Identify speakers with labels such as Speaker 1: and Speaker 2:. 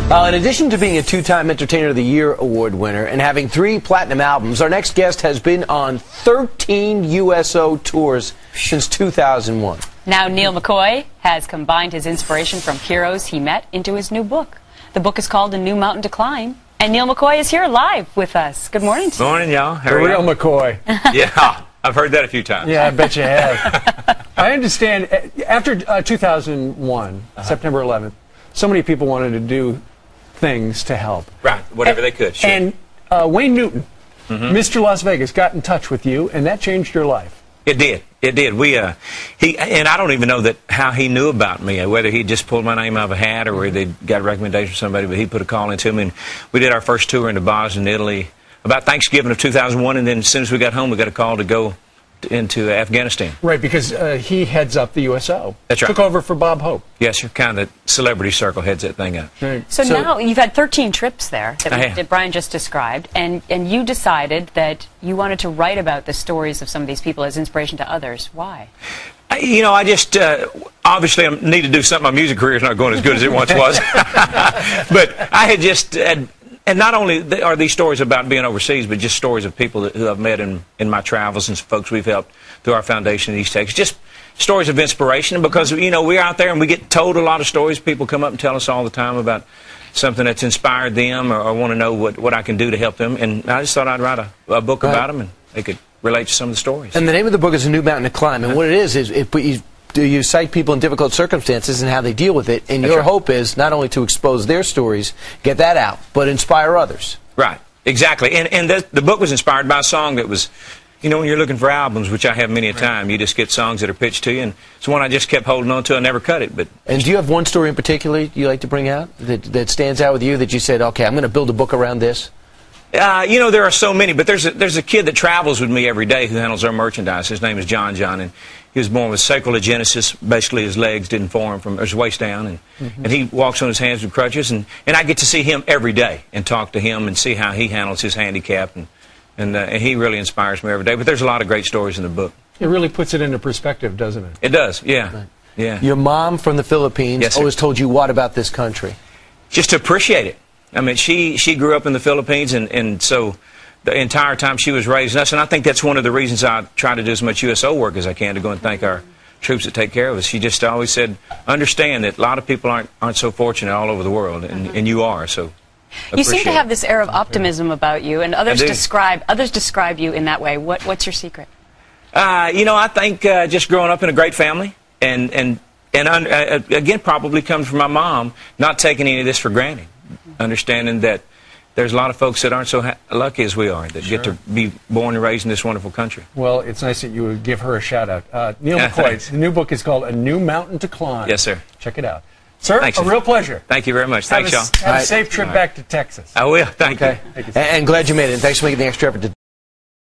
Speaker 1: In addition to being a two-time Entertainer of the Year award winner and having 3 platinum albums, our next guest has been on 13 USO tours since 2001.
Speaker 2: Now Neal McCoy has combined his inspiration from heroes he met into his new book. The book is called A New Mountain to Climb, and Neal McCoy is here live with us. Good morning to you.
Speaker 3: Morning, y'all.
Speaker 1: The real McCoy.
Speaker 3: Yeah, I've heard that a few times.
Speaker 1: Yeah, I bet you have. I understand, after 2001, September 11th, so many people wanted to do things to help.
Speaker 3: Right, whatever they could. Sure.
Speaker 1: And Wayne Newton, Mr. Las Vegas, got in touch with you, and that changed your life.
Speaker 3: It did. It did. And I don't even know how he knew about me, whether he just pulled my name out of a hat or whether they got a recommendation from somebody, but he put a call into me, and we did our first tour into Bosnia, Italy, about Thanksgiving of 2001, and then as soon as we got home, we got a call to go into Afghanistan. Right,
Speaker 1: because he heads up the USO.
Speaker 3: That's right.
Speaker 1: Took over for Bob Hope.
Speaker 3: Yes, sir. Kind of the celebrity circle heads that thing up.
Speaker 1: Right.
Speaker 2: So now you've had 13 trips there that Brian just described, and you decided that you wanted to write about the stories of some of these people as inspiration to others. Why?
Speaker 3: You know, I just, obviously I need to do something. My music career is not going as good as it once was. But I had just... And not only are these stories about being overseas, but just stories of people who I've met in my travels and folks we've helped through our foundation in East Texas. Just stories of inspiration, because, you know, we're out there and we get told a lot of stories. People come up and tell us all the time about something that's inspired them or want to know what I can do to help them. And I just thought I'd write a book about them and they could relate to some of the stories.
Speaker 1: And the name of the book is A New Mountain to Climb. And what it is you cite people in difficult circumstances and how they deal with it, and your hope is not only to expose their stories, get that out, but inspire others.
Speaker 3: Right, exactly. And the book was inspired by a song that was, you know, when you're looking for albums, which I have many a time, you just get songs that are pitched to you, and it's one I just kept holding on to. I never cut it. And
Speaker 1: do you have one story in particular you like to bring out that stands out with you, that you said, okay, I'm going to build a book around this?
Speaker 3: You know, there are so many, but there's a kid that travels with me every day who handles our merchandise. His name is John, and he was born with sacral agenesis. Basically, his legs didn't form from his waist down, and he walks on his hands with crutches, and I get to see him every day and talk to him and see how he handles his handicap, and he really inspires me every day. But there's a lot of great stories in the book.
Speaker 1: It really puts it into perspective, doesn't it?
Speaker 3: It does, yeah.
Speaker 1: Right.
Speaker 3: Yeah.
Speaker 1: Your mom from the Philippines always told you what about this country?
Speaker 3: Just to appreciate it. I mean, she grew up in the Philippines, and so the entire time she was raising us, and I think that's one of the reasons I try to do as much USO work as I can to go and thank our troops that take care of us. She just always said, understand that a lot of people aren't so fortunate all over the world, and you are, so
Speaker 2: you seem to have this air of optimism about you, and others describe you in that way. What's your secret?
Speaker 3: You know, I think just growing up in a great family, and again, probably comes from my mom, not taking any of this for granted. Understanding that there's a lot of folks that aren't so lucky as we are, that get to be born and raised in this wonderful country. Well, it's nice that you would give her a shout-out. Neal McCoy, the new book is called A New Mountain to Climb. Yes, sir. Check it out. Sir, a real pleasure. Thank you very much. Thanks, y'all. Have a safe trip back to Texas. I will. Thank you. And glad you made it. And thanks for making the extra effort to